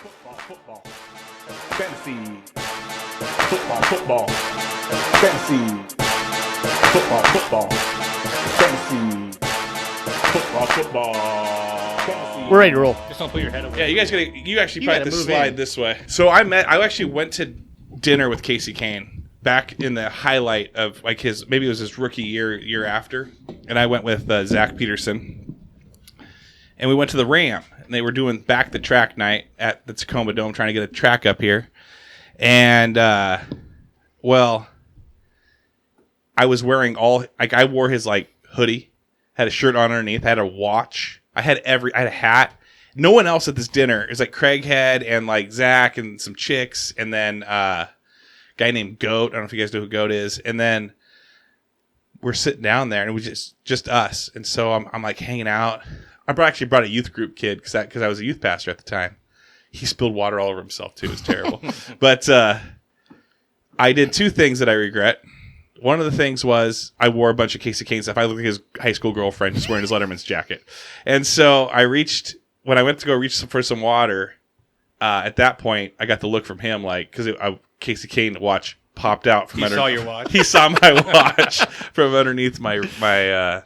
Football. Fantasy. Football. Fantasy. Football. Fantasy. Football. Fantasy. We're ready to roll. Just don't put your head over. Yeah, you actually probably have to move slide in. this way. So I actually went to dinner with Casey Kane back in the highlight of like maybe it was his rookie year after, and I went with Zach Peterson, and we went to the Ram, and they were doing back the track night at the Tacoma Dome, trying to get a track up here, and well, I was wearing I wore his like hoodie, had a shirt on underneath, had a watch. I had a hat. No one else at this dinner. It was like Craig had and like Zach and some chicks, and then a guy named Goat. I don't know if you guys know who Goat is. And then we're sitting down there, and it was just us. And so I'm like hanging out. I actually brought a youth group kid because I was a youth pastor at the time. He spilled water all over himself too. It was terrible. But I did two things that I regret. One of the things was I wore a bunch of Casey Kane stuff. I looked like his high school girlfriend just wearing his Letterman's jacket. And so when I went to go reach for some water, at that point, I got the look from him, like, because Casey Kane watch popped out from He saw your watch. He saw my watch from underneath my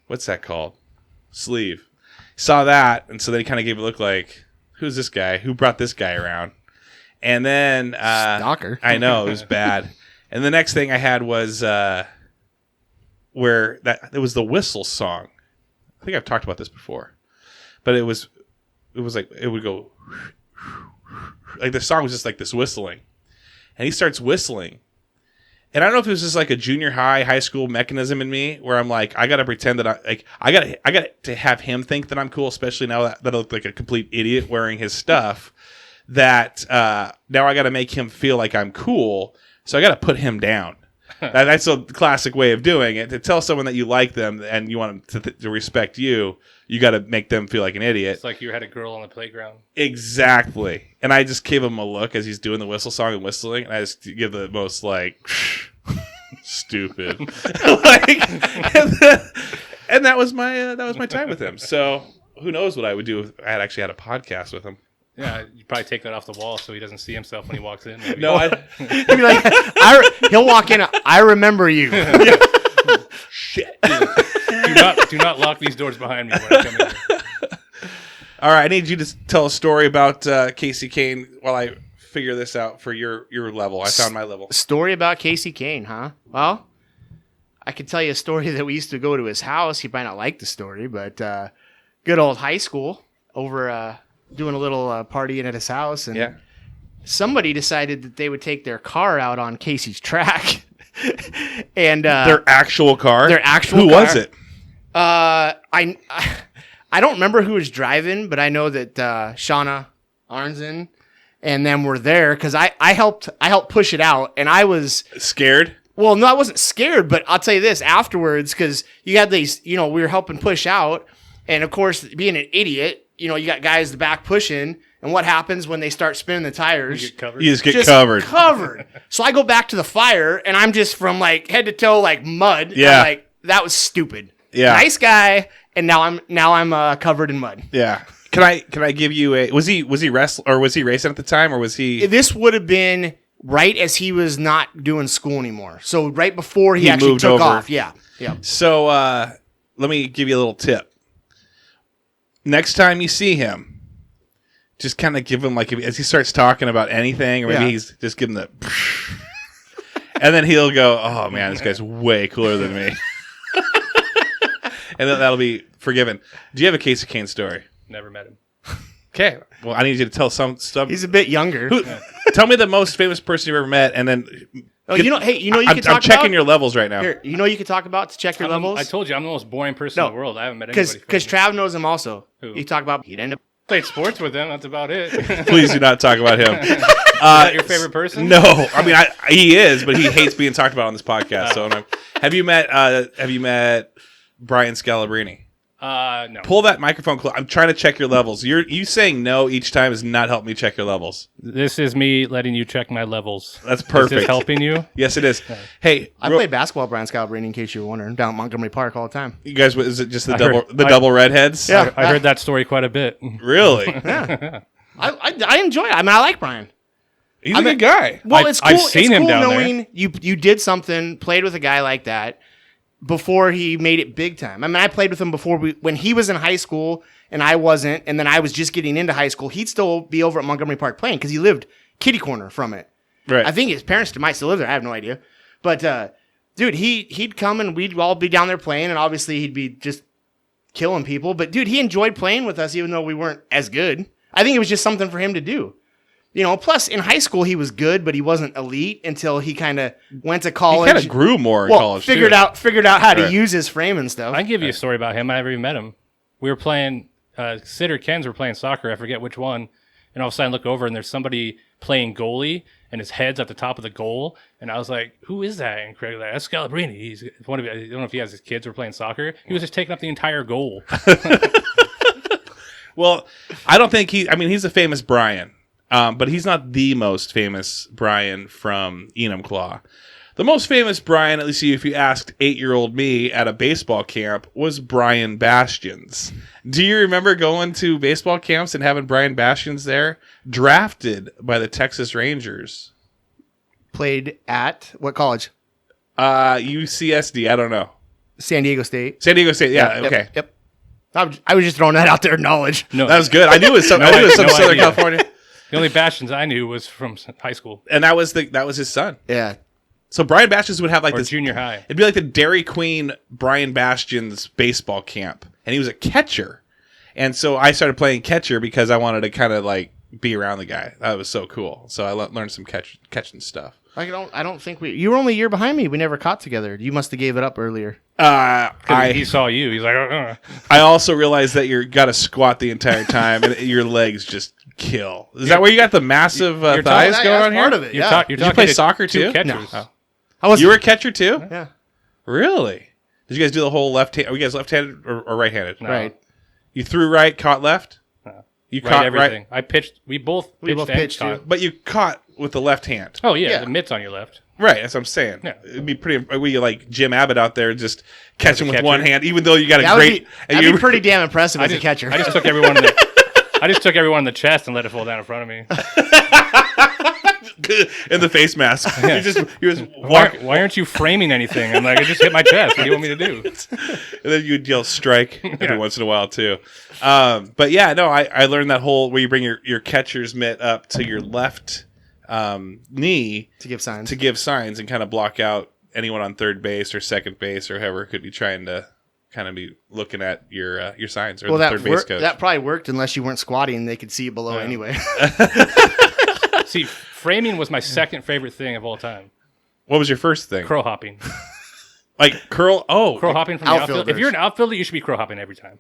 what's that called? Sleeve. Saw that, and so then he kind of gave a look like, who's this guy? Who brought this guy around? And then Stalker. I know, it was bad. And the next thing I had was where it was the Whistle song. I think I've talked about this before, but it was like it would go like the song was just like this whistling, and he starts whistling, and I don't know if it was just like a junior high school mechanism in me where I'm like I gotta pretend that I got to have him think that I'm cool, especially now that I look like a complete idiot wearing his stuff. That now I got to make him feel like I'm cool. So I got to put him down. That's a classic way of doing it. To tell someone that you like them and you want them to respect you, you got to make them feel like an idiot. It's like you had a girl on the playground. Exactly. And I just give him a look as he's doing the whistle song and whistling, and I just give the most like stupid, and that was my time with him. So who knows what I would do if I had actually had a podcast with him. Yeah, you probably take that off the wall so he doesn't see himself when he walks in. Maybe. No, He'd be like, he'll walk in. I remember you. shit. do not lock these doors behind me when I come in here. All right, I need you to tell a story about Casey Kane while I figure this out for your level. I found my level. Story about Casey Kane, huh? Well, I could tell you a story that we used to go to his house. He might not like the story, but good old high school over doing a little partying at his house, and somebody decided that they would take their car out on Casey's track. And their actual car? Who car. was it? I don't remember who was driving, but I know that Shauna Arnzen and them were there because I helped push it out, and I was Scared? Well, no, I wasn't scared, but I'll tell you this afterwards, because you had these, we were helping push out, and of course, being an idiot, you got guys in the back pushing, and what happens when they start spinning the tires? You get covered. You just get covered. Covered. So I go back to the fire, and I'm just from like head to toe like mud. Yeah. I'm like, that was stupid. Yeah. Nice guy, and now I'm covered in mud. Yeah. Can I give you a was he wrestling or was he racing at the time or was he This would have been right as he was not doing school anymore. So right before he actually moved took over. off. Yeah. Yeah. So let me give you a little tip. Next time you see him, just kind of give him like as he starts talking about anything, or maybe he's just give him the, and then he'll go, "Oh man, this guy's way cooler than me," and then that'll be forgiven. Do you have a Casey Kane story? Never met him. Okay, well I need you to tell some. He's a bit younger. Tell me the most famous person you've ever met, and then. Oh, you can I'm talk checking about? your levels right now. Here, you can talk about to check your levels? I told you I'm the most boring person in the world. I haven't met anybody. Because Trav knows him also. Who? You talk about he'd end up. Played sports with him. That's about it. Please do not talk about him. Is that your favorite person? No, I mean he is, but he hates being talked about on this podcast. So have you met Brian Scalabrine? No. Pull that microphone close. I'm trying to check your levels. You saying no each time has not helped me check your levels. This is me letting you check my levels. That's perfect. Is this helping you? Yes, it is. Hey, I play basketball, Brian Scalabrine, in case you were wondering, down at Montgomery Park all the time. you guys, is it just the I heard- double redheads? Yeah. I heard that story quite a bit. Really? Yeah. I enjoy it. I mean, I like Brian. He's a good guy. Well, it's cool. I've seen him down knowing you did something, played with a guy like that before he made it big time. I mean, I played with him before when he was in high school and I wasn't, and then I was just getting into high school. He'd still be over at Montgomery Park playing because he lived kitty corner from it. Right. I think his parents might still live there. I have no idea. But, dude, he'd come and we'd all be down there playing, and obviously he'd be just killing people. But, dude, he enjoyed playing with us even though we weren't as good. I think it was just something for him to do. You know, plus in high school he was good, but he wasn't elite until he kind of went to college. He kind of grew more in college. Figured out how to use his frame and stuff. I can give you a story about him. I never even met him. We were playing, Sid or Ken's were playing soccer. I forget which one. And all of a sudden I look over and there's somebody playing goalie and his head's at the top of the goal. And I was like, who is that? And Craig was like, that's Scalabrini. He's one of, I don't know if he has his kids who are playing soccer. He was just taking up the entire goal. Well, I don't think he's a famous Brian. But he's not the most famous Brian from Enumclaw. The most famous Brian, at least if you asked 8-year-old me at a baseball camp, was Brian Bastions. Do you remember going to baseball camps and having Brian Bastions there? Drafted by the Texas Rangers. Played at what college? UCSD, I don't know. San Diego State. San Diego State, yeah, okay. Yep. I was just throwing that out there, knowledge. No, that was good. I knew it was some Southern idea. California. The only Bastions I knew was from high school. And that was his son. Yeah. So Brian Bastions would have like this junior high. It'd be like the Dairy Queen Brian Bastions baseball camp, and he was a catcher. And so I started playing catcher because I wanted to kind of like be around the guy. That was so cool. So I learned some catching stuff. I don't think you were only a year behind me. We never caught together. You must have gave it up earlier. He saw you. He's like, I also realized that you got to squat the entire time, and your legs just kill. Is that where you got the massive thighs going on here? Part of it. You're Yeah. Did you play soccer too? Catchers. No. You were a catcher too? Yeah. Really? Did you guys do the whole left hand? Are you guys left-handed or right-handed? No. Right. You threw right, caught left? No. You Right, caught everything. right, I pitched. We both pitched, and caught. too. but you caught with the left hand. Oh yeah, Yeah. the mitt's on your left. Right, that's what I'm saying. Yeah. It'd be pretty. Were you like Jim Abbott out there, just catching with catcher? one hand, even though you got a That'd great. be pretty damn impressive as a catcher. I just took everyone. I just took everyone in the chest and let it fall down in front of me. in the face mask. He was Why aren't you framing anything? I'm like, I just hit my chest. What do you want me to do? And then you'd yell strike every once in a while too. But yeah, no, I learned that whole where you bring your catcher's mitt up to your left knee to give signs and kind of block out anyone on third base or second base or whoever could be trying to kind of be looking at your signs or the third base coach. That probably worked unless you weren't squatting and they could see it below anyway. See, framing was my second favorite thing of all time. What was your first thing? Crow hopping. Like curl? Oh, Crow hopping from the outfield. Outfielders. If you're an outfielder, you should be crow hopping every time.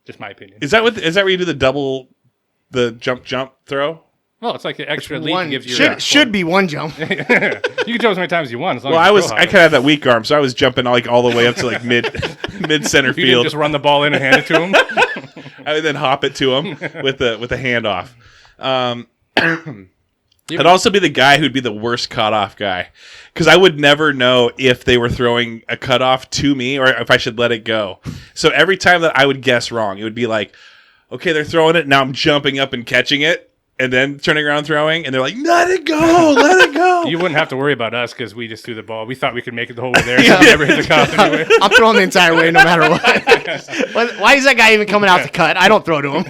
Just my opinion. Is that where you do the jump throw? Well, it's like the extra leap One gives you. should be one jump. You can jump as many times as you want. As long Well, as I kind of had that weak arm, so I was jumping like all the way up to like mid center You didn't field. just run the ball in and hand it to him. I would then hop it to him with the handoff. I'd also be the guy who'd be the worst cutoff guy because I would never know if they were throwing a cutoff to me or if I should let it go. So every time that I would guess wrong, it would be like, okay, they're throwing it. Now I'm jumping up and catching it and then turning around throwing. And they're like, let it go, let it go. You wouldn't have to worry about us because we just threw the ball. We thought we could make it the whole way there. So we never hit the cutoff anyway. I'm throwing the entire way no matter what. Why is that guy even coming out to cut? I don't throw to him.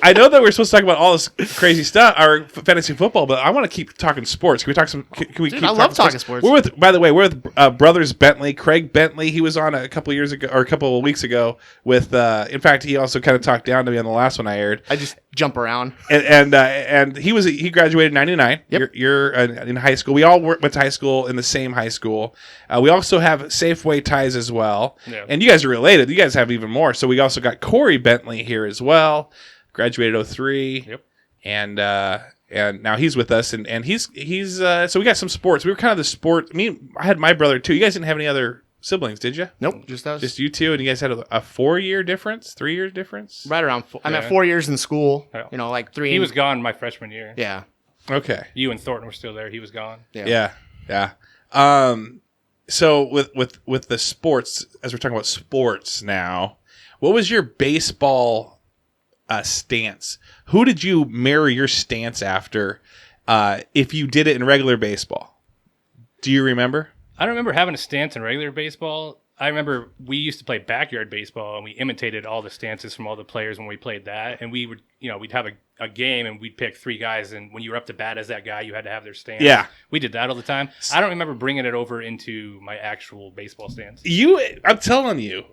I know that we're supposed to talk about all this crazy stuff, our fantasy football, but I want to keep talking sports. Can we talk some? Can we Dude, keep I love talking sports. By the way, we're with brothers Bentley, Craig Bentley. He was on a couple of years ago or a couple of weeks ago with. In fact, he also kind of talked down to me on the last one I aired. I just jump around. And he graduated in '99. Yep. You're in high school. We all went to high school in the same high school. We also have Safeway ties as well. Yeah. And you guys are related. You guys have even more. So we also got Corey Bentley here as well. Graduated 03. Yep. And now he's with us. And he's so we got some sports. We were kind of the sport. I had my brother too. You guys didn't have any other siblings, did you? Nope, just us. Just you two, and you guys had a 4-year difference, 3 year difference. Right around. I'm Yeah. at 4 years in school. Yeah. You know, like 3. He was gone my freshman year. Yeah. Okay. You and Thornton were still there. He was gone. Yeah. Yeah. So with the sports, as we're talking about sports now, what was your baseball stance. Who did you mirror your stance after if you did it in regular baseball? Do you remember? I don't remember having a stance in regular baseball. I remember we used to play backyard baseball, and we imitated all the stances from all the players when we played that. And we would, we'd have a game, and we'd pick 3 guys. And when you were up to bat as that guy, you had to have their stance. Yeah. We did that all the time. I don't remember bringing it over into my actual baseball stance. I'm telling you,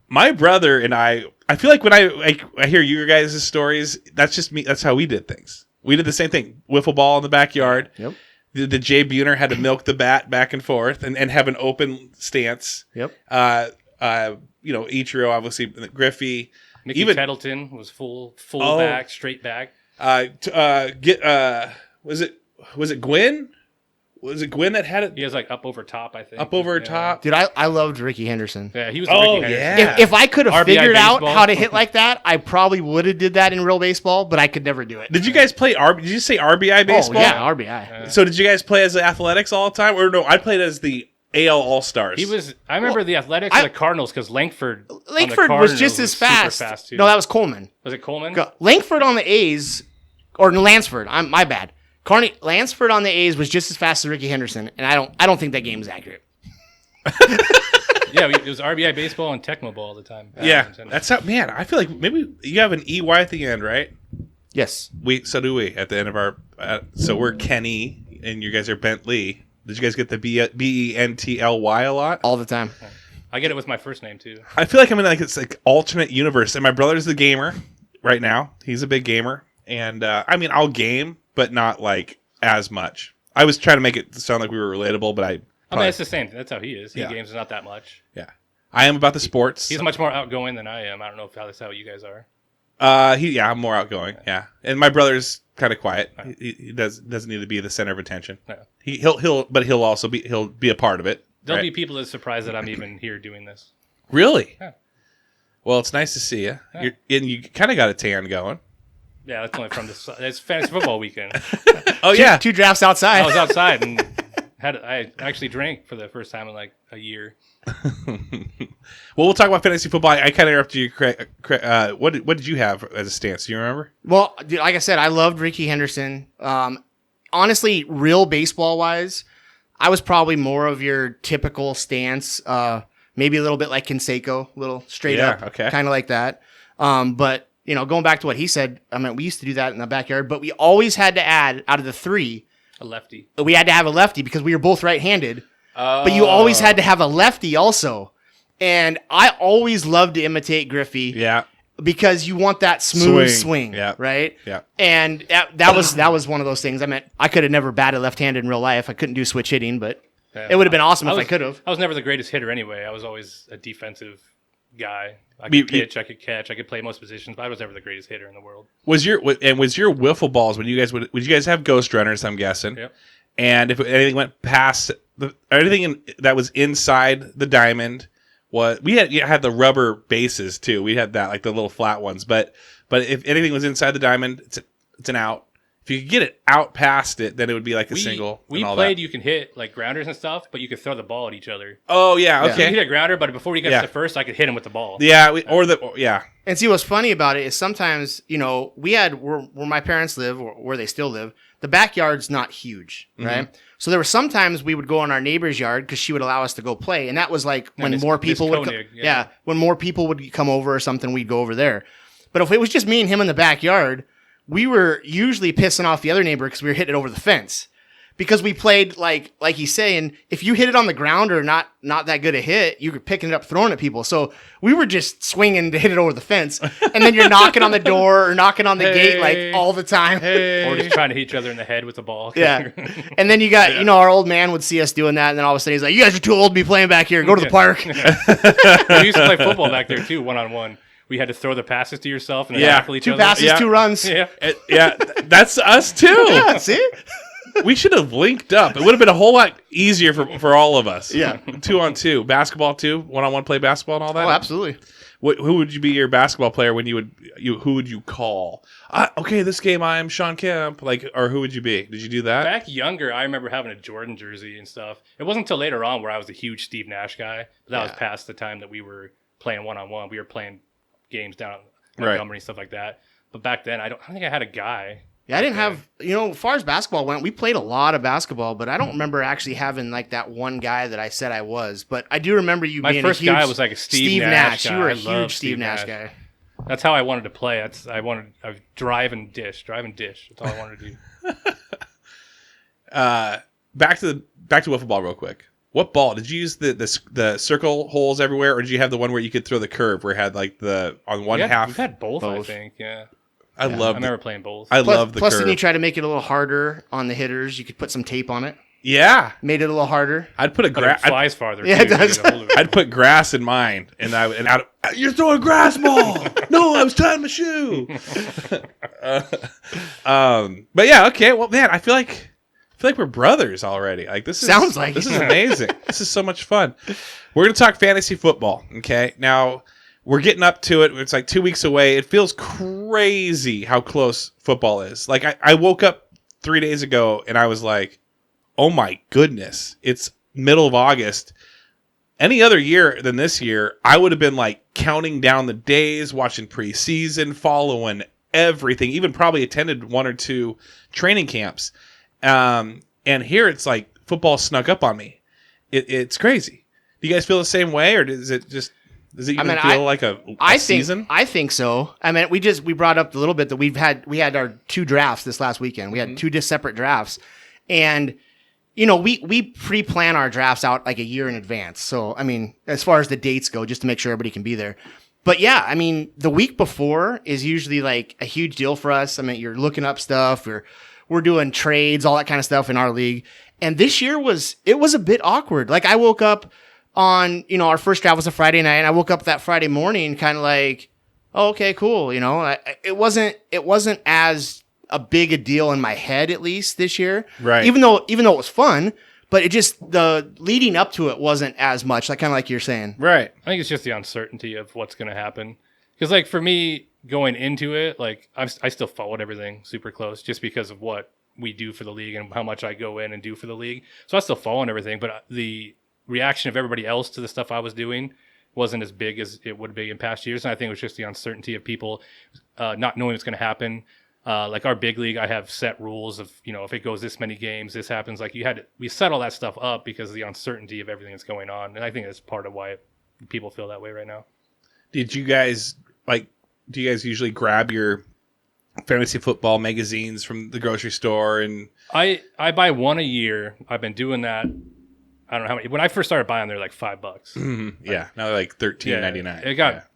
my brother and I feel like when I hear your guys' stories, that's just me. That's how we did things. We did the same thing. Wiffle ball in the backyard. Yep. The Jay Buhner had to milk the bat back and forth and have an open stance. Yep. Ichiro, obviously, Griffey. Mickey even Tettleton was full back, straight back. Was it Gwynn? Was it Gwynn that had it? He was like up over top, I think. Up over top. Dude, I loved Ricky Henderson. Yeah, he was. Oh, Ricky yeah. Henderson. If I could have RBI figured out baseball. how to hit like that, I probably would have did that in real baseball, but I could never do it. Did you guys play Did you say RBI baseball? Oh, yeah, RBI. So did you guys play as the Athletics all the time? Or no, I played as the AL All-Stars. He was. I remember the Athletics and the Cardinals because Langford. on the Langford was Cardinals just as super fast. too. No, that was Coleman. Was it Coleman? Langford on the A's, or Lansford. My bad. Lansford on the A's was just as fast as Ricky Henderson, and I don't think that game is accurate. Yeah, it was RBI baseball and Tecmo Ball all the time. Yeah, that's how. Man, I feel like maybe you have an EY at the end, right? Yes. So do we at the end of our. So we're Kenny, and you guys are Bentley. Did you guys get the Bently a lot? All the time. I get it with my first name too. I feel like I'm in it's like alternate universe, and my brother's the gamer right now. He's a big gamer, and I'll game, but not like as much. I was trying to make it sound like we were relatable, but It's the same. That's how he is. He games not that much. Yeah, I am about the sports. He's much more outgoing than I am. I don't know if that's how you guys are. I'm more outgoing. Yeah, and my brother's kind of quiet. He doesn't need to be the center of attention. No. He'll also be a part of it. There'll right? be people that are surprised that I'm even here doing this. Really? Yeah. Well, it's nice to see you. Yeah. You kind of got a tan going. Yeah, that's only from this. It's fantasy football weekend. Oh yeah, 2 drafts outside. I was outside and I actually drank for the first time in like a year. Well, we'll talk about fantasy football. I kind of interrupted you. What did you have as a stance? Do you remember? Well, dude, like I said, I loved Ricky Henderson. Honestly, real baseball wise, I was probably more of your typical stance. Maybe a little bit like Canseco, a little straight up, okay. kind of like that. But going back to what he said, we used to do that in the backyard, but we always had to add out of the 3, A lefty. we had to have a lefty because we were both right-handed. But you always had to have a lefty also. And I always loved to imitate Griffey. Yeah. Because you want that smooth swing, Yeah. right? Yeah. And that was one of those things. I could have never batted left-handed in real life. I couldn't do switch hitting, but it would have been awesome if I could have. I was never the greatest hitter anyway. I was always a defensive guy. I could pitch, I could catch, I could play most positions, but I was never the greatest hitter in the world. Was your wiffle balls when you guys would you guys have ghost runners? I'm guessing. Yep. And if anything went past anything that was inside the diamond, we had the rubber bases too. We had that like the little flat ones, but if anything was inside the diamond, it's an out. If you could get it out past it, then it would be like a single. We and all played. that. You can hit like grounders and stuff, but you could throw the ball at each other. Oh yeah, You okay. hit a grounder, but before he gets Yeah. to first, I could hit him with the ball. Yeah, yeah. And see, what's funny about it is sometimes, we had where my parents live, or where they still live, the backyard's not huge, right? So there were sometimes we would go in our neighbor's yard because she would allow us to go play, and that was like when Miss- more people Miss would Koenig, yeah. when more people would come over or something, we'd go over there. But if it was just me and him in the backyard, we were usually pissing off the other neighbor because we were hitting it over the fence. Because we played like he's saying, if you hit it on the ground or not that good a hit, you were picking it up, throwing at people. So we were just swinging to hit it over the fence, and then you're knocking on the door or knocking on the gate like all the time. Or just trying to hit each other in the head with the ball. Yeah, and then you got our old man would see us doing that, and then all of a sudden he's like, "You guys are too old to be playing back here. Go to the park." We used to play football back there too, 1-on-1. We had to throw the passes to yourself and then tackle each 2 other. passes, Yeah. 2 runs. Yeah. That's us too. Yeah, see? We should have linked up. It would have been a whole lot easier for all of us. Yeah. 2-on-2, basketball too, 1-on-1 play basketball and all that. Oh, absolutely. Who would you be your basketball player when who would you call? Okay, this game I am Sean Kemp. Or who would you be? Did you do that? Back younger, I remember having a Jordan jersey and stuff. It wasn't until later on where I was a huge Steve Nash guy. But that was past the time that we were playing 1-on-1. We were playing games down Montgomery, stuff like that. But back then, I don't think I had a guy. Yeah, I didn't have, as far as basketball went, we played a lot of basketball, but I don't remember actually having like that one guy that I said I was. But I do remember you being first a huge guy was like a Steve Nash guy. You were I a love huge Steve Nash guy. That's how I wanted to play. I drive and dish. That's all I wanted to do. Back to wiffle ball real quick. What ball did you use? The circle holes everywhere, or did you have the one where you could throw the curve, where it had like the on one half? We've had both, I think. Yeah. I remember playing both. Love the plus, curve. then you try to make it a little harder on the hitters. You could put some tape on it. Yeah, made it a little harder. I'd put It flies farther. Yeah, too, it does. I'd put grass in mine, and you're throwing a grass ball. No, I was tying my shoe. But yeah, okay. Well, man, I feel like we're brothers already. Like this sounds like this is amazing. This is so much fun. We're gonna talk fantasy football. Okay, now we're getting up to it. It's like 2 weeks away. It feels crazy how close football is. Like I woke up 3 days ago and I was like, oh my goodness, it's middle of August. Any other year than this year, I would have been like counting down the days, watching preseason, following everything, even probably attended 1 or 2 training camps. And here it's like football snuck up on me. It's crazy. Do you guys feel the same way, or does it even feel like a season? I think so. I mean, we brought up a little bit that we had our 2 drafts this last weekend. We had 2 separate drafts, and we pre-plan our drafts out like a year in advance. So I mean, as far as the dates go, just to make sure everybody can be there. But yeah, I mean, the week before is usually like a huge deal for us. I mean, you're looking up stuff, we're doing trades, all that kind of stuff in our league. And this year was a bit awkward. Like I woke up on, our first draft was a Friday night, and I woke up that Friday morning kind of like, oh, okay, cool. It wasn't as a big a deal in my head, at least this year. Right. Even though it was fun, but it just, the leading up to it wasn't as much, like kind of like you're saying. Right. I think it's just the uncertainty of what's going to happen. Because like for me going into it, like I still followed everything super close just because of what we do for the league and how much I go in and do for the league. So I still following everything, but the reaction of everybody else to the stuff I was doing wasn't as big as it would be in past years. And I think it was just the uncertainty of people not knowing what's going to happen. Like our big league, I have set rules of, if it goes this many games, this happens. Like we set all that stuff up because of the uncertainty of everything that's going on. And I think that's part of why people feel that way right now. Do you guys usually grab your fantasy football magazines from the grocery store? And I buy one a year. I've been doing that. I don't know how many. When I first started buying, they're like $5. Mm-hmm. Yeah, now they're like $13.99.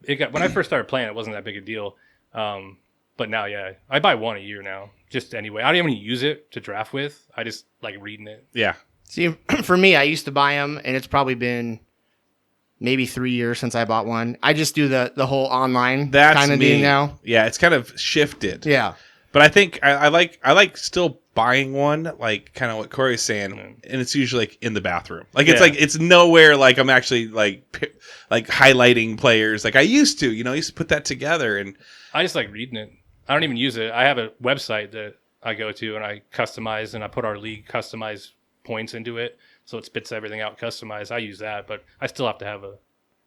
It got when I first started playing, it wasn't that big a deal. But now, yeah, I buy one a year now. Just anyway, I don't even use it to draft with. I just like reading it. Yeah. See, for me, I used to buy them, and it's probably been maybe 3 years since I bought one. I just do the whole online kind of thing now. Yeah, it's kind of shifted. Yeah. But I think I like still buying one, like kind of what Corey's saying, and it's usually like in the bathroom. Like it's nowhere like I'm actually like highlighting players like I used to. I used to put that together, and I just like reading it. I don't even use it. I have a website that I go to and I customize, and I put our league customized points into it, so it spits everything out customized. I use that, but I still have to have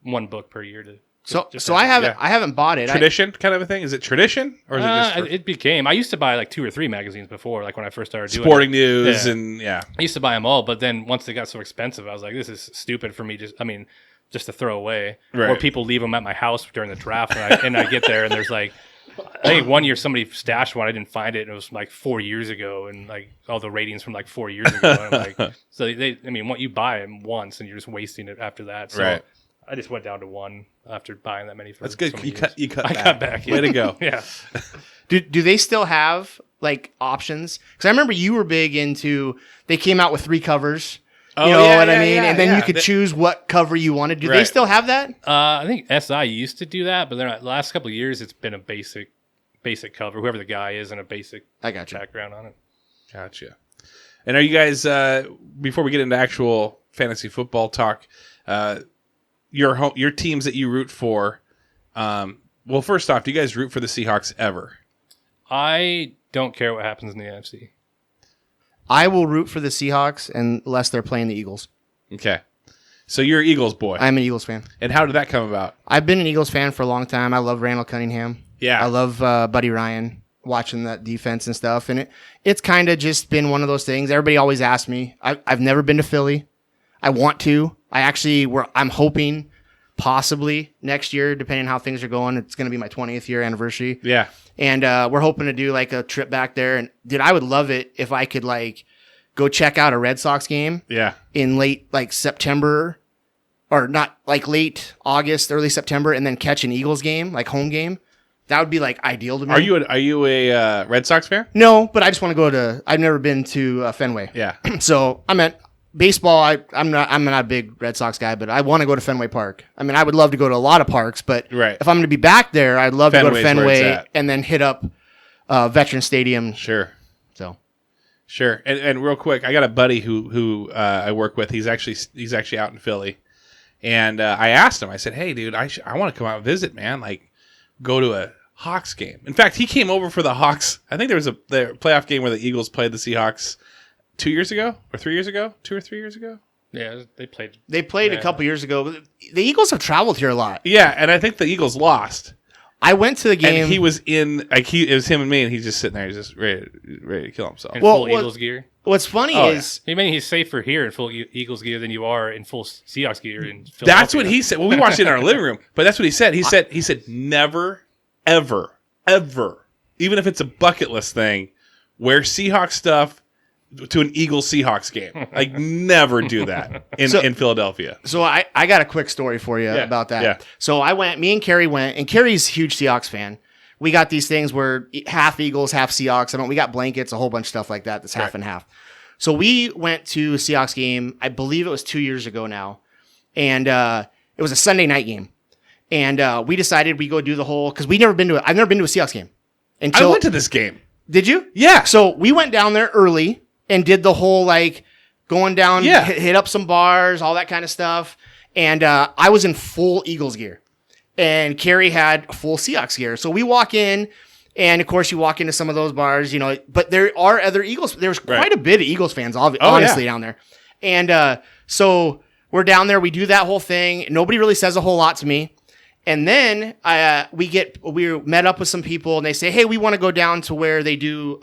one book per year to. So I haven't bought it. Tradition kind of a thing. Is it tradition, or is it just it became? I used to buy like 2 or 3 magazines before, like when I first started doing sporting news and I used to buy them all, but then once they got so expensive, I was like, this is stupid for me. Just to throw away, right. Or people leave them at my house during the draft, and I get there and there's like. I think one year somebody stashed one. I didn't find it, and it was like 4 years ago, and like all the ratings from like 4 years ago. And I'm like, so what you buy them once, and you're just wasting it after that. So right. I just went down to one after buying that many. That's good. So You cut I back. got back. Yeah. Way to go. Yeah. Do they still have like options? Because I remember you were big into. They came out with 3 covers. You know what I mean? And then you could choose what cover you wanted. Do they still have that? I think SI used to do that, but the last couple of years it's been a basic cover, whoever the guy is, and a basic background on it. Gotcha. And are you guys, before we get into actual fantasy football talk, your teams that you root for, well, first off, do you guys root for the Seahawks ever? I don't care what happens in the NFC. I will root for the Seahawks unless they're playing the Eagles. Okay. So you're an Eagles boy. I'm an Eagles fan. And how did that come about? I've been an Eagles fan for a long time. I love Randall Cunningham. Yeah. I love Buddy Ryan, watching that defense and stuff. And it's kind of just been one of those things. Everybody always asks me. I've never been to Philly. I want to. I'm hoping possibly next year, depending on how things are going. It's going to be my 20th year anniversary. Yeah. And we're hoping to do like a trip back there. And dude, I would love it if I could like go check out a Red Sox game Yeah. in late like September, or not like late August, early September, and then catch an Eagles game, like home game. That would be like ideal to me. Are you a Red Sox fan? No, but I just want to go to. I've never been to Fenway. Yeah. So I meant baseball. I'm not a big Red Sox guy, but I want to go to Fenway Park. I mean, I would love to go to a lot of parks, but Right. if I'm going to be back there, I'd love to go to Fenway's where it's Fenway at. and then hit up Veteran Stadium. Sure. So Sure. And real quick, I got a buddy who I work with. He's actually out in Philly, and I asked him. I said, "Hey, dude, I want to come out and visit, man. Like, go to a Hawks game." In fact, he came over for the Hawks. I think there was the playoff game where the Eagles played the Seahawks 2 years ago or 3 years ago, 2 or 3 years ago. Yeah, they played. they played a couple years ago. The Eagles have traveled here a lot. Yeah, and I think the Eagles lost. I went to the game. And he was in it was him and me, and he's just sitting there, he's just ready to kill himself. In Well, full what- Eagles gear. What's funny Oh, is I mean, he's safer here in full Eagles gear than you are in full Seahawks gear in Philadelphia. That's what he said. Well, we watched it in our living room, but that's what he said. He said never, ever, ever, even if it's a bucket list thing, wear Seahawks stuff to an Eagles Seahawks game. Like, never do that in Philadelphia. So I got a quick story for you Yeah, about that. yeah. So me and Carrie went, and Carrie's a huge Seahawks fan. We got these things where half Eagles, half Seahawks. I mean, we got blankets, a whole bunch of stuff like that that's half and half. So we went to a Seahawks game. I believe it was 2 years ago now. And it was a Sunday night game. And we decided we go do the whole, because I've never been to a Seahawks game. I went to this game. Did you? Yeah. So we went down there early and did the whole like going down, Yeah. hit up some bars, all that kind of stuff. And I was in full Eagles gear. And Carrie had full Seahawks gear. So we walk in, and of course you walk into some of those bars, but there are other Eagles. There's quite a bit of Eagles fans, honestly, down there. And so we're down there. We do that whole thing. Nobody really says a whole lot to me. And then we met up with some people, and they say, "Hey, we want to go down to where they do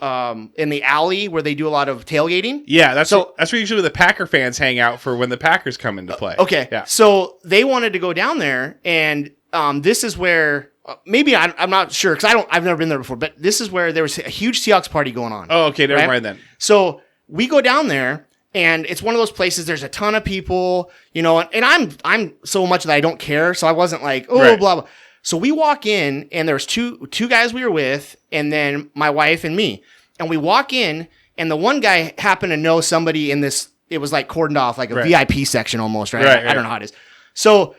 in the alley where they do a lot of tailgating." Yeah, that's where usually the Packer fans hang out for when the Packers come into play. Okay, Yeah. So they wanted to go down there, and this is where maybe I'm not sure because I've never been there before, but this is where there was a huge Seahawks party going on. Oh, okay, never right? mind then. So we go down there. And it's one of those places. There's a ton of people, and I'm so much that I don't care. So I wasn't like, blah blah. So we walk in, and there's two guys we were with, and then my wife and me. And we walk in, and the one guy happened to know somebody in this. It was like cordoned off, like a VIP section almost, right? I don't know how it is. So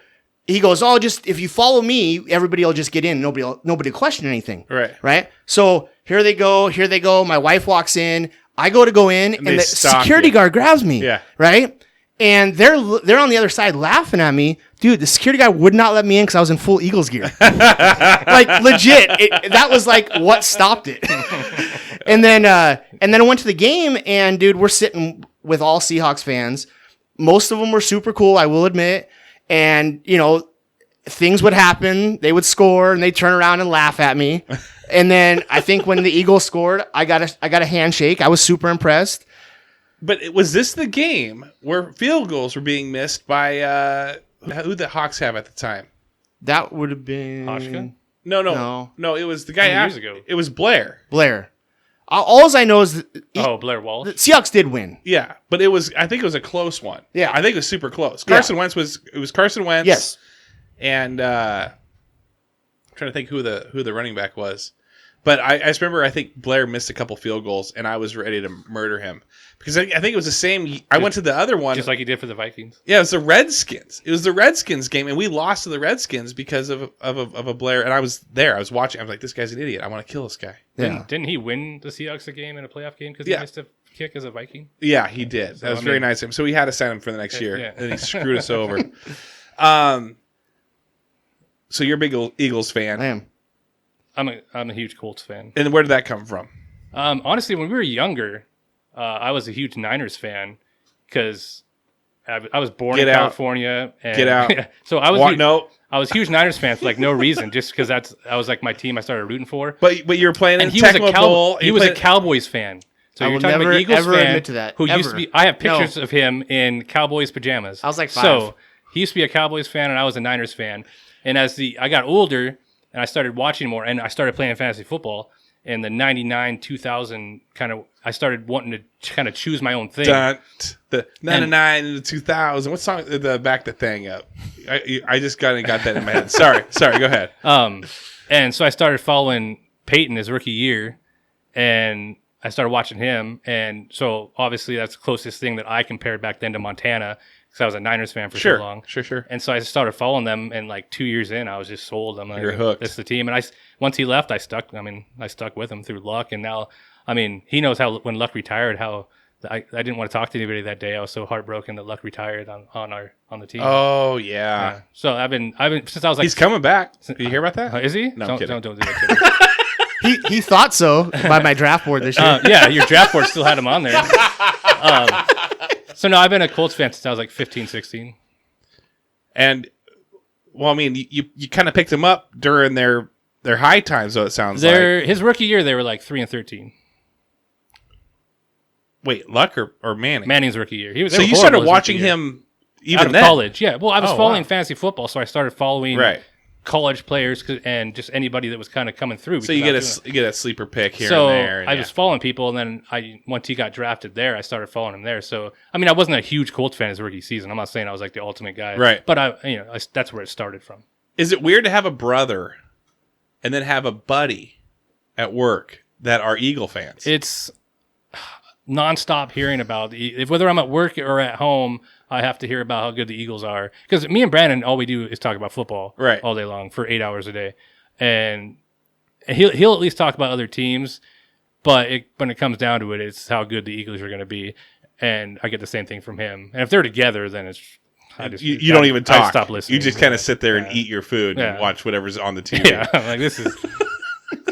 he goes, "Oh, just if you follow me, everybody will just get in. Nobody will question anything." Right. So here they go. My wife walks in. I go in, and the security guard grabs me. Yeah. Right? And they're on the other side laughing at me. Dude, the security guy would not let me in because I was in full Eagles gear. Like, legit. That was like what stopped it. And then I went to the game, and dude, we're sitting with all Seahawks fans. Most of them were super cool, I will admit. And, things would happen. They would score, and they'd turn around and laugh at me. And then I think when the Eagles scored, I got a handshake. I was super impressed. But was this the game where field goals were being missed by who the Hawks have at the time? That would have been Oshka? No. It was the guy Years ago. It was Blair. All I know is that Blair Walsh. the Seahawks did win. Yeah, but I think it was a close one. Yeah. I think it was super close. Carson Wentz was Carson Wentz. Yes. And I'm trying to think who the running back was. But I just remember, I think Blair missed a couple field goals, and I was ready to murder him. Because I think it was the same. I went to the other one. Just like he did for the Vikings. Yeah, it was the Redskins. It was the Redskins game, and we lost to the Redskins because of a Blair. And I was there. I was watching. I was like, this guy's an idiot. I want to kill this guy. Yeah. Didn't he win the Seahawks a game in a playoff game because he missed a kick as a Viking? Yeah, he did. That was very nice of him. So we had to sign him for the next year, yeah. and he screwed us over. So you're a big Eagles fan. I am. I'm a huge Colts fan. And where did that come from? Honestly, when we were younger, I was a huge Niners fan because I was born Get in out. California. And Get out. So I was I was a huge Niners fan for like no reason, just because that was like my team I started rooting for. But you were playing in And he was Tecmo Bowl. he was a Cowboys fan. So I you're will talking never, about Eagles ever fan admit to that, who used ever. to be. I have No. pictures of him in Cowboys pajamas. I was like 5. So he used to be a Cowboys fan, and I was a Niners fan. And as I got older, and I started watching more, and I started playing fantasy football in the 99, 2000 kind of. I started wanting to kind of choose my own thing. The 99 and the 2000. What song? The back the thing up. I just got that in my head. Sorry. Go ahead. And so I started following Peyton his rookie year, and I started watching him. And so obviously that's the closest thing that I compared back then to Montana, because I was a Niners fan for so long. Sure. And so I started following them, and like 2 years in, I was just sold. I'm like, You're hooked. This is the team. And once he left, I stuck with him through luck. And now, I mean, he knows how when Luck retired, how I didn't want to talk to anybody that day. I was so heartbroken that Luck retired on the team. Oh yeah. So I've been since I was like, He's coming back. Did you hear about that? is he? No, I'm kidding. Don't do that to me. He thought so by my draft board this year. Yeah, your draft board still had him on there. So no, I've been a Colts fan since I was like 15, 16. And well, I mean, you kind of picked him up during their high times, though it sounds like. His rookie year, they were like 3-13. Wait, Luck or Manning? Manning's rookie year. So you started watching him even out of then? college. Yeah. Well, I was Oh, following wow. fantasy football, so I started following college players and just anybody that was kind of coming through. So you get a sleeper pick here so and there. I was following people, and then once he got drafted there, I started following him there. So I mean, I wasn't a huge Colts fan his rookie season. I'm not saying I was like the ultimate guy, Right. But that's where it started from. Is it weird to have a brother and then have a buddy at work that are Eagle fans? It's nonstop hearing about whether I'm at work or at home. I have to hear about how good the Eagles are, because me and Brandon, all we do is talk about football all day long for 8 hours a day, and he'll at least talk about other teams, but when it comes down to it, it's how good the Eagles are going to be, and I get the same thing from him. And if they're together, then it's you don't even talk. I stop listening. You just kind of sit there and eat your food and watch whatever's on the TV. Yeah, I'm like this is.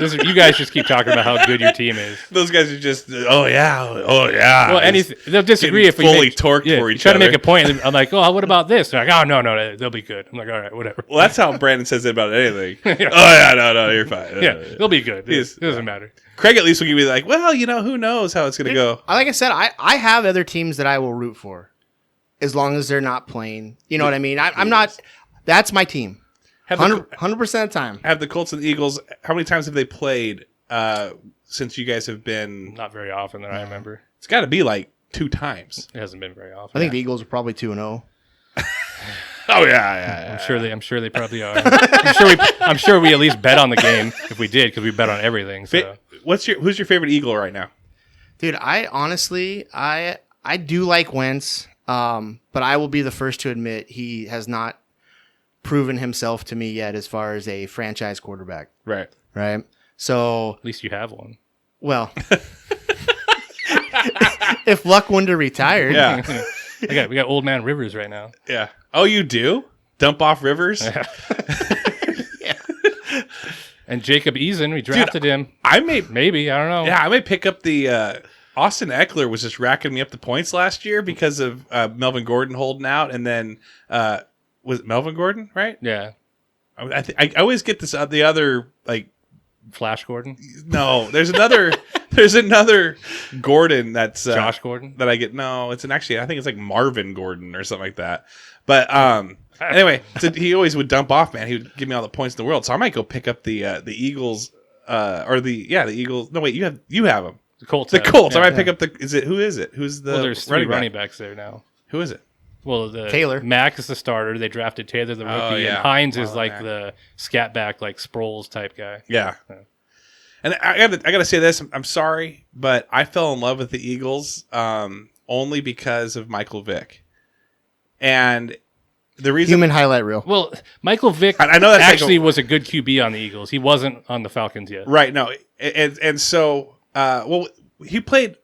You guys just keep talking about how good your team is. Those guys are just, oh yeah. Well, they'll disagree if we fully torqued for each try other. to make a point. And I'm like, oh, what about this? They're like, oh, no, they'll be good. I'm like, all right, whatever. Well, that's how Brandon says it about anything. Oh yeah, no, you're fine. Yeah, they'll be good. It doesn't matter. Craig at least will give me like, well, who knows how it's going to go. Like I said, I have other teams that I will root for, as long as they're not playing. You know what I mean? I'm not. That's my team. 100% of the time. Have the Colts and the Eagles? How many times have they played since you guys have been? Not very often that I remember. It's got to be like 2 times. It hasn't been very often. I think the Eagles are probably 2-0. Oh yeah. I'm sure they probably are. I'm sure we at least bet on the game if we did, because we bet on everything. So. Who's your favorite Eagle right now? Dude, I honestly do like Wentz, but I will be the first to admit he has not proven himself to me yet as far as a franchise quarterback. Right. So At least you have one. Well, if Luck wouldn't have retired, Yeah. We got Old Man Rivers right now. Yeah. Oh, you do? Dump off Rivers? And Jacob Eason, we drafted him. Maybe, I don't know. Yeah, I may pick up the Austin Eckler was just racking me up the points last year because of Melvin Gordon holding out, and then was it Melvin Gordon, right? Yeah. I always get this the other like Flash Gordon. No, there's another Gordon that's Josh Gordon that I get. No, it's I think it's like Marvin Gordon or something like that. But anyway, so he always would dump off, man. He would give me all the points in the world. So I might go pick up the Eagles or the Eagles. No, wait, you have them. The Colts. The Colts. I might pick up who is it? Who's the there's 3 running backs there now. Who is it? Well, Taylor. Mack is the starter. They drafted Taylor the rookie, Oh, yeah. and Hines is Marlon like Mack. the scat back, like Sproles type guy. Yeah. And I gotta say this. I'm sorry, but I fell in love with the Eagles only because of Michael Vick. And the reason human highlight reel. Well, Michael Vick I know that's actually was a good QB on the Eagles. He wasn't on the Falcons yet. Right, no. And so he played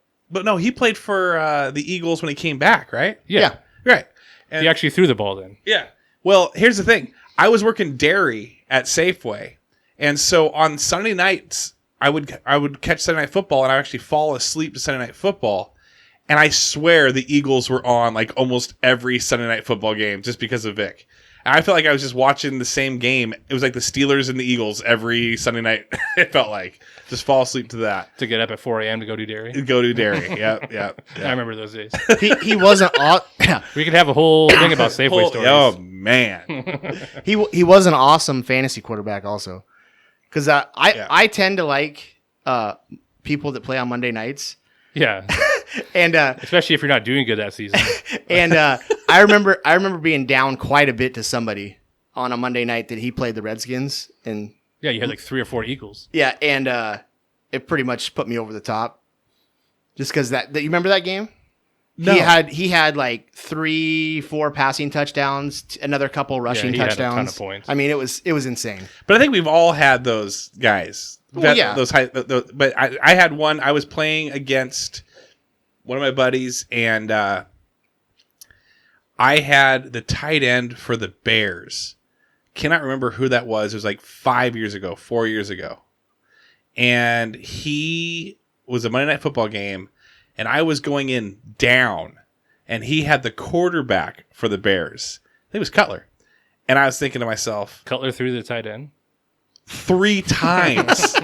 for the Eagles when he came back, right? Yeah. Right. And He actually threw the ball then. yeah. Well, here's the thing. I was working dairy at Safeway. And so on Sunday nights, I would catch Sunday Night Football, and I would actually fall asleep to Sunday Night Football. And I swear the Eagles were on like almost every Sunday Night Football game just because of Vic. I felt like I was just watching the same game. It was like the Steelers and the Eagles every Sunday night. It felt like just fall asleep to that. To get up at 4 a.m. to go do dairy. Go to dairy. Yep. I remember those days. He wasn't. We could have a whole thing about Safeway stories. Oh man, he was an awesome fantasy quarterback also, because I tend to like people that play on Monday nights. Yeah, and especially if you're not doing good that season. And I remember being down quite a bit to somebody on a Monday night that he played the Redskins, and Yeah, you had like 3 or 4 Eagles. yeah, and it pretty much put me over the top, just because that you remember that game. No. He had like 3-4 passing touchdowns, another couple rushing he had a touchdowns. ton of points. I mean, it was insane. but I think we've all had those guys. Well, yeah. But I had one. I was playing against one of my buddies, and I had the tight end for the Bears. Cannot remember who that was. It was like 4 years ago. And he was a Monday Night Football game, and I was going in down, and he had the quarterback for the Bears. I think it was Cutler. And I was thinking to myself, Cutler threw the tight end. 3 times.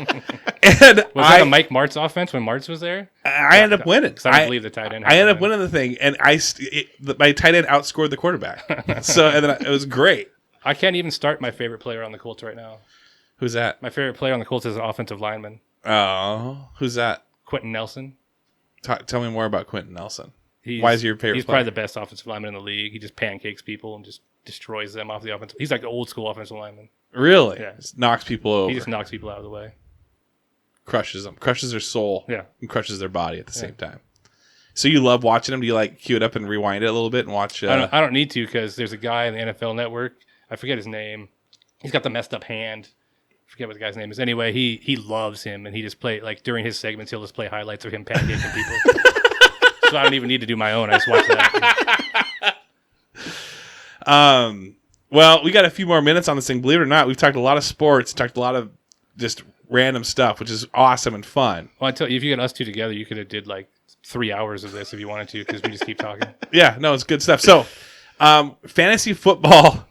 and Was that a Mike Martz offense when Martz was there? I ended up winning. Because I don't believe the tight end. I ended up winning the thing, and my tight end outscored the quarterback. So and then it was great. I can't even start my favorite player on the Colts right now. Who's that? My favorite player on the Colts is an offensive lineman, Oh, who's that? Quentin Nelson. Tell me more about Quentin Nelson. He's, Why is he your favorite He's player? probably the best offensive lineman in the league. He just pancakes people and just destroys them off the offensive. He's like the old school offensive lineman. Really? Yeah. Just knocks people over. He just knocks people out of the way. Crushes them. Crushes their soul. Yeah. And crushes their body at the same time. So you love watching him? Do you like cue it up and rewind it a little bit and watch? I don't need to because there's a guy in the NFL Network. I forget his name. He's got the messed up hand. I forget what the guy's name is. Anyway, he loves him, and he just play like during his segments, he'll just play highlights of him pancaking people. So I don't even need to do my own. I just watch that. Well, we got a few more minutes on this thing. Believe it or not, we've talked a lot of sports, talked a lot of just random stuff, which is awesome and fun. Well, I tell you, if you get us two together, you could have did like 3 hours of this if you wanted to, because we just keep talking. Yeah, no, it's good stuff. So, fantasy football.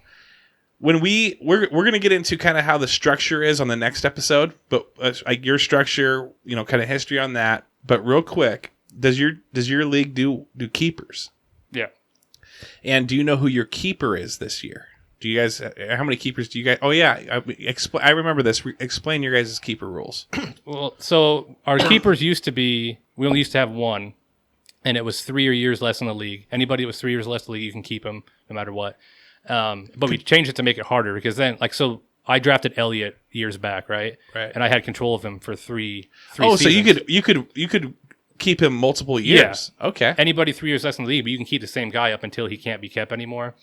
When we're going to get into kind of how the structure is on the next episode, but like your structure, kind of history on that. But real quick, does your league do keepers? Yeah. And do you know who your keeper is this year? Do you guys? How many keepers do you guys? Oh yeah, I remember this. Explain your guys' keeper rules. Well, so our keepers used to be, we only used to have one, and it was 3 years less in the league. Anybody that was 3 years less in the league, you can keep them no matter what. But we changed it to make it harder because then, so I drafted Elliott years back, right? Right. And I had control of him for three Oh, seasons. so you could keep him multiple years. Yeah. Okay. Anybody 3 years less in the league, but you can keep the same guy up until he can't be kept anymore.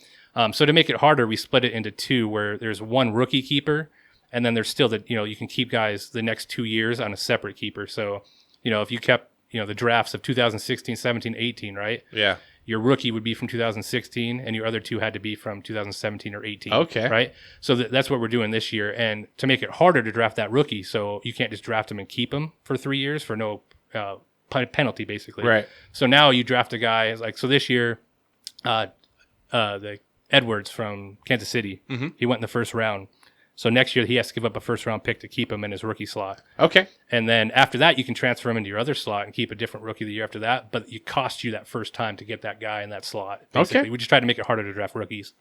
So to make it harder, we split it into 2, where there's one rookie keeper, and then there's still you can keep guys the next 2 years on a separate keeper. So, if you kept, the drafts of 2016, 17, 18, right? Yeah. Your rookie would be from 2016, and your other 2 had to be from 2017 or 18. Okay. Right? So that's what we're doing this year. And to make it harder to draft that rookie, so you can't just draft him and keep him for 3 years for no penalty, basically. Right. So now you draft a guy, so this year, the Edwards from Kansas City, he went in the first round. So next year he has to give up a first-round pick to keep him in his rookie slot. Okay. And then after that, you can transfer him into your other slot and keep a different rookie the year after that. But it costs you that first time to get that guy in that slot. Basically. Okay. We just try to make it harder to draft rookies.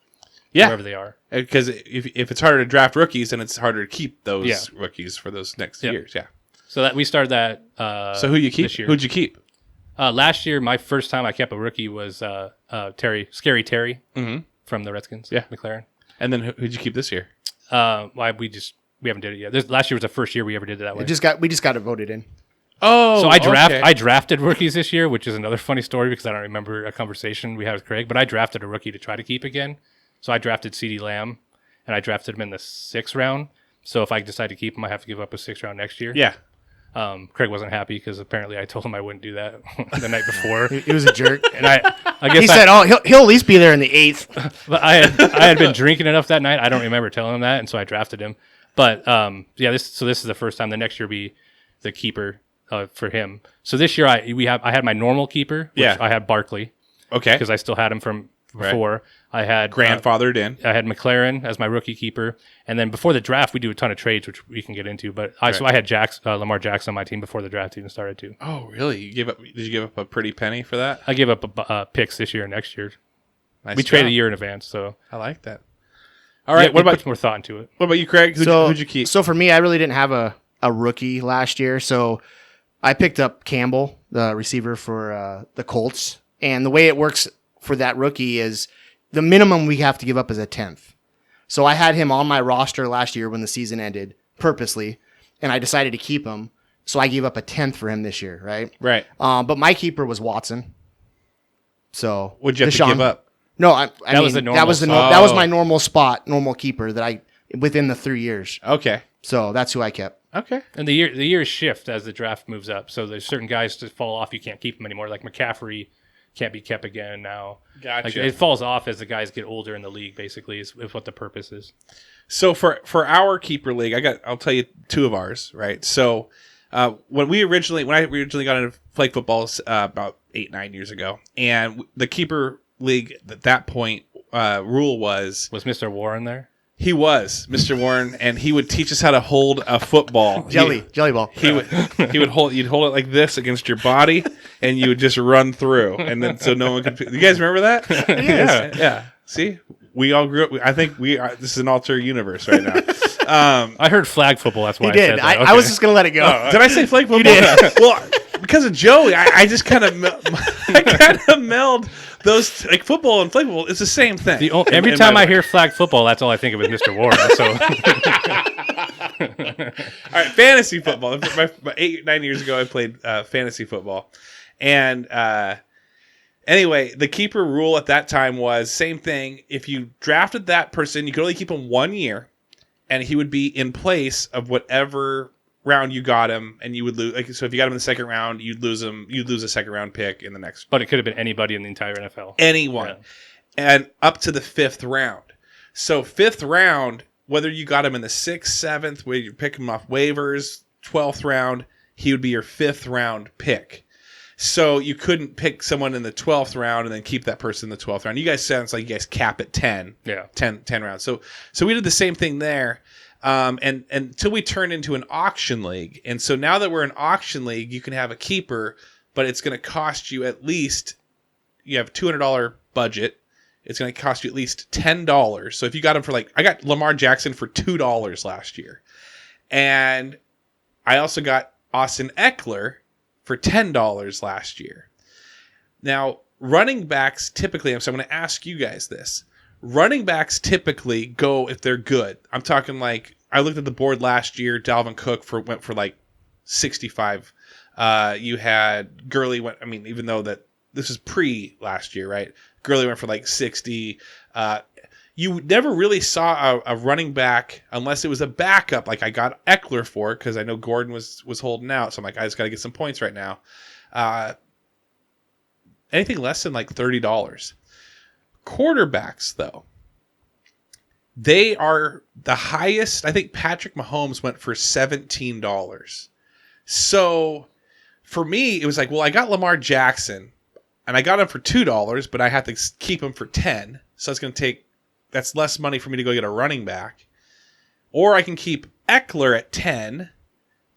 Yeah. Wherever they are. Because if it's harder to draft rookies, then it's harder to keep those rookies for those next years. Yeah. So that we started that. So who you keep? This year. Who'd you keep? Last year, my first time I kept a rookie was Scary Terry from the Redskins. Yeah. McLaren. And then who'd you keep this year? We haven't did it yet. Last year was the first year we ever did it that way. We just got it voted in. Oh, so okay. I drafted rookies this year, which is another funny story because I don't remember a conversation we had with Craig. But I drafted a rookie to try to keep again. So I drafted CeeDee Lamb, and I drafted him in the 6th round. So if I decide to keep him, I have to give up a 6th round next year. Yeah. Craig wasn't happy because apparently I told him I wouldn't do that the night before. He was a jerk. And I guess he said, he'll at least be there in the 8th. But I had been drinking enough that night. I don't remember telling him that, and so I drafted him. But this is the first time. The next year will be the keeper for him. So this year I had my normal keeper, which I had Barkley. Okay. Because I still had him from before. I had Grandfathered in. I had McLaren as my rookie keeper, and then before the draft, we do a ton of trades, which we can get into. But so I had Lamar Jackson on my team before the draft even started too. Oh, really? Did you give up a pretty penny for that? I gave up picks this year and next year. Nice we job. traded a year in advance, so I like that. All right. What about put more thought into it? What about you, Craig? Who'd you keep? So for me, I really didn't have a rookie last year, so I picked up Campbell, the receiver for the Colts. And the way it works for that rookie is the minimum we have to give up is a 10th. So I had him on my roster last year when the season ended purposely, and I decided to keep him. So I gave up a 10th for him this year, right? Right. But my keeper was Watson. So What'd you have to give up? No, I mean, was the normal that was my normal spot, normal keeper that I within the 3 years. Okay. So that's who I kept. Okay. And the years shift as the draft moves up. So there's certain guys that fall off. You can't keep them anymore. Like McCaffrey can't be kept again now. Gotcha. Like, it falls off as the guys get older in the league. Basically, is what the purpose is. So for our keeper league, I'll tell you two of ours. Right. So when I originally got into flag football about 8-9 years ago, and the keeper league at that point rule was Mr. Warren there? He was Mr. Warren, and he would teach us how to hold a football. Jelly ball. You'd hold it like this against your body, and you would just run through, and then so no one could. You guys remember that? Yeah. See, we all grew up. I think we are. This is an alter universe right now. I heard flag football. That's why He did. I said that. I was just gonna let it go. Did I say flag football? You did. Well, because of Joey, I just kind of meld those, like football and flag football. It's the same thing. Every time I hear flag football, that's all I think of is Mr. Warren. So, all right, fantasy football. 8-9 years ago, I played fantasy football, and anyway, the keeper rule at that time was same thing. If you drafted that person, you could only keep him 1 year, and he would be in place of whatever round you got him, and you would lose. Like, so if you got him in the second round, you'd lose him. You'd lose a second round pick in the next. But it could have been anybody in the entire NFL. Anyone, Yeah. And up to the 5th round. So 5th round, whether you got him in the 6th, 7th, where you pick him off waivers, 12th round, he would be your 5th round pick. So you couldn't pick someone in the 12th round and then keep that person in the 12th round. You guys sounds like you guys cap at 10. Yeah. 10 rounds. So we did the same thing there. And until we turned into an auction league. And so now that we're an auction league, you can have a keeper, but it's going to cost you at least, you have a $200 budget. It's going to cost you at least $10. So if you got him for I got Lamar Jackson for $2 last year. And I also got Austin Eckler for $10 last year. Now, running backs typically, so I'm going to ask you guys this. Running backs typically go if they're good. I'm talking I looked at the board last year. Dalvin Cook went for 65. You had Gurley went. I mean, even though that this is pre last year, right? Gurley went for 60. You never really saw a running back unless it was a backup. Like I got Eckler for it because I know Gordon was holding out. So I'm like, I just got to get some points right now. Anything less than $30. Quarterbacks, though, they are the highest. I think Patrick Mahomes went for $17. So for me, it was I got Lamar Jackson, and I got him for $2, but I had to keep him for $10. So it's going to that's less money for me to go get a running back. Or I can keep Eckler at 10,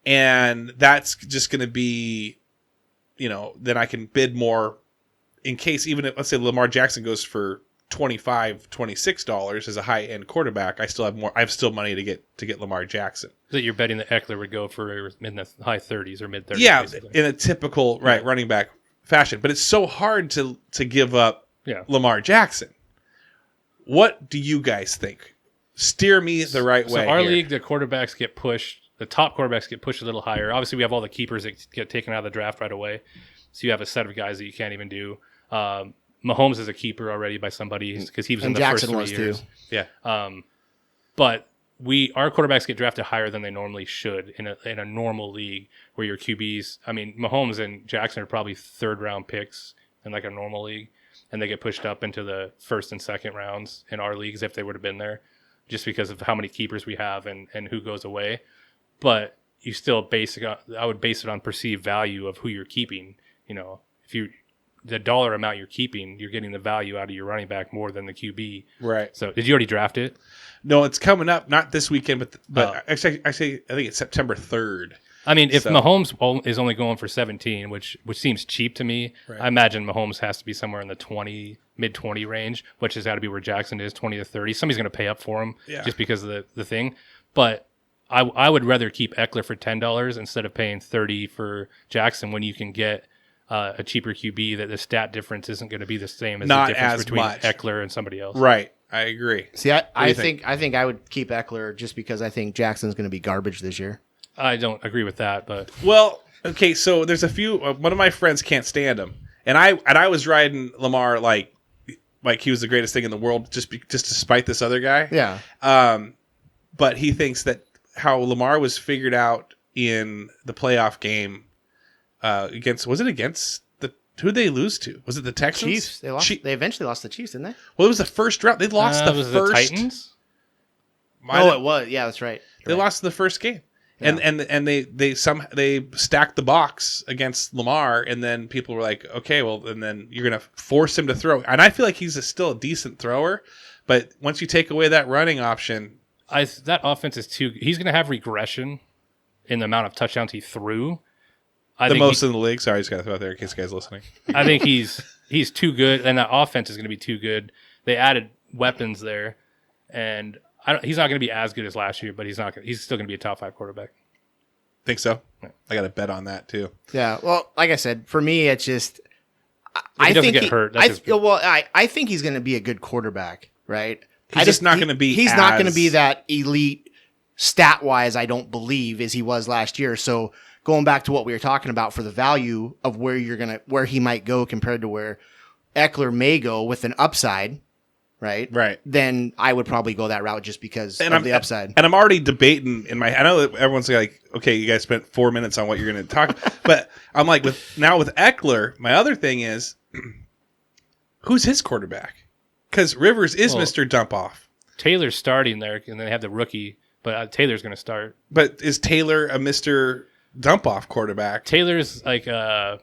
and that's just going to be, then I can bid more. In case, even if, let's say Lamar Jackson goes for $25, $26 as a high-end quarterback, I have still money to get Lamar Jackson. So you're betting that Eckler would go for in the high 30s or mid 30s. Yeah, basically. in a typical running back fashion. But it's so hard to give up Lamar Jackson. What do you guys think? Steer me the right way. So our here. league, the quarterbacks get pushed. The top quarterbacks get pushed a little higher. Obviously, we have all the keepers that get taken out of the draft right away. So you have a set of guys that you can't even do. Mahomes is a keeper already by somebody because he was in the Jackson first 3 years. too. Yeah. But our quarterbacks get drafted higher than they normally should in a normal league where your QBs. I mean, Mahomes and Jackson are probably 3rd round picks in a normal league, and they get pushed up into the 1st and 2nd rounds in our leagues if they would have been there, just because of how many keepers we have and who goes away. But you still I would base it on perceived value of who you're keeping. If you the dollar amount you're keeping, you're getting the value out of your running back more than the QB. Right. So did you already draft it? No, it's coming up. Not this weekend, but actually, I think it's September 3rd. I mean, if Mahomes is only going for 17, which seems cheap to me, I imagine Mahomes has to be somewhere in the mid 20 range, which has got to be where Jackson is, 20 to 30. Somebody's going to pay up for him just because of the thing. But I would rather keep Eckler for $10 instead of paying 30 for Jackson when you can get a cheaper QB that the stat difference isn't going to be the same as Not the difference as between much. Eckler and somebody else. Right. I agree. See, I think I would keep Eckler just because I think Jackson's going to be garbage this year. I don't agree with that, but Well, okay, so there's a few. One of my friends can't stand him, and I was riding Lamar like he was the greatest thing in the world, just despite this other guy. Yeah. But he thinks that how Lamar was figured out in the playoff game against who'd they lose to? Was it the Texans? Chiefs. They lost. They eventually lost the Chiefs, didn't they? Well, it was the first round. They lost the was first. the Titans? It was. Yeah, that's right. They lost the first game. And they stacked the box against Lamar, and then people were like, okay, well, and then you're gonna force him to throw. And I feel like he's still a decent thrower, but once you take away that running option, that offense is too. He's going to have regression in the amount of touchdowns he threw. I think most in the league. Sorry, I just got to throw out there in case guys listening. I think he's too good, and that offense is going to be too good. They added weapons there, and he's not going to be as good as last year, but he's still going to be a top 5 quarterback. Think so? I got to bet on that too. Yeah. Well, like I said, for me, it's just he doesn't get hurt. I think he's going to be a good quarterback, right? He's just not going to be. He's not going to be that elite stat wise. I don't believe as he was last year. So going back to what we were talking about for the value of where he might go compared to where Eckler may go with an upside. Right. Then I would probably go that route just because of the upside. And I'm already debating in my. I know that everyone's like, okay, you guys spent 4 minutes on what you're going to talk, but I'm like, with Eckler, my other thing is, who's his quarterback? Because Rivers is Mr. Dump Off. Taylor's starting there, and they have the rookie, but Taylor's going to start. But is Taylor a Mr. Dump Off quarterback? Taylor's like a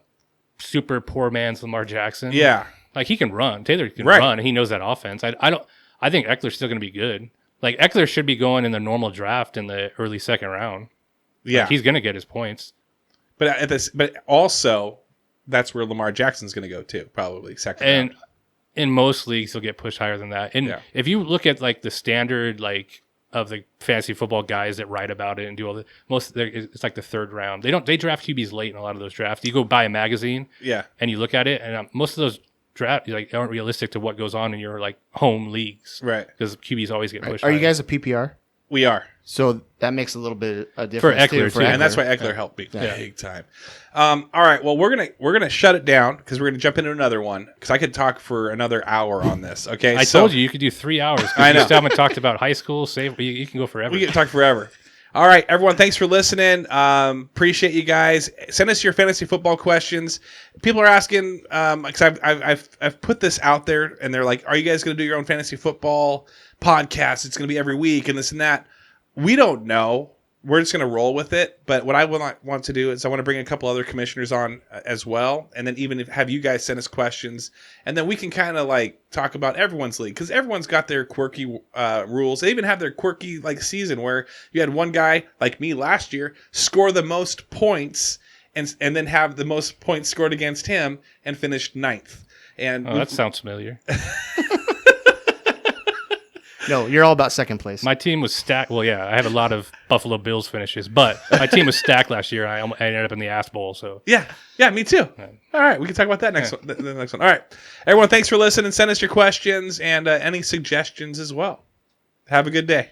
super poor man's Lamar Jackson. Yeah. Like, he can run. Taylor can run. He knows that offense. I think Eckler's still going to be good. Like, Eckler should be going in the normal draft in the early second round. Yeah. Like, he's going to get his points. But also, that's where Lamar Jackson's going to go too, probably second round. And in most leagues, he'll get pushed higher than that. And if you look at, like, the standard, like, of the fantasy football guys that write about it and do all the it's like the third round. They draft QBs late in a lot of those drafts. You go buy a magazine, and you look at it, and most of those draft aren't realistic to what goes on in your like home leagues, right? Because QBs always get pushed. Are you guys a PPR? We are. So that makes a little bit of difference for Eckler too. And that's why Eckler helped me big time. All right, well we're gonna shut it down because we're gonna jump into another one because I could talk for another hour on this. Okay, I told you could do 3 hours. I know. You still haven't talked about high school. You can go forever. We can talk forever. All right, everyone, thanks for listening. Appreciate you guys. Send us your fantasy football questions. People are asking, because I've put this out there, and they're like, "Are you guys going to do your own fantasy football podcast? It's going to be every week, and this and that." We don't know. We're just going to roll with it. But what I want to do is I want to bring a couple other commissioners on as well, and then even have you guys send us questions, and then we can kind of like talk about everyone's league because everyone's got their quirky rules. They even have their quirky like season where you had one guy like me last year score the most points and then have the most points scored against him and finished 9th. And that sounds familiar. No, you're all about second place. My team was stacked. Well, yeah, I have a lot of Buffalo Bills finishes, but my team was stacked last year. I ended up in the ass bowl. So yeah, me too. All right, we can talk about that next one. The next one. All right, everyone, thanks for listening. Send us your questions and any suggestions as well. Have a good day.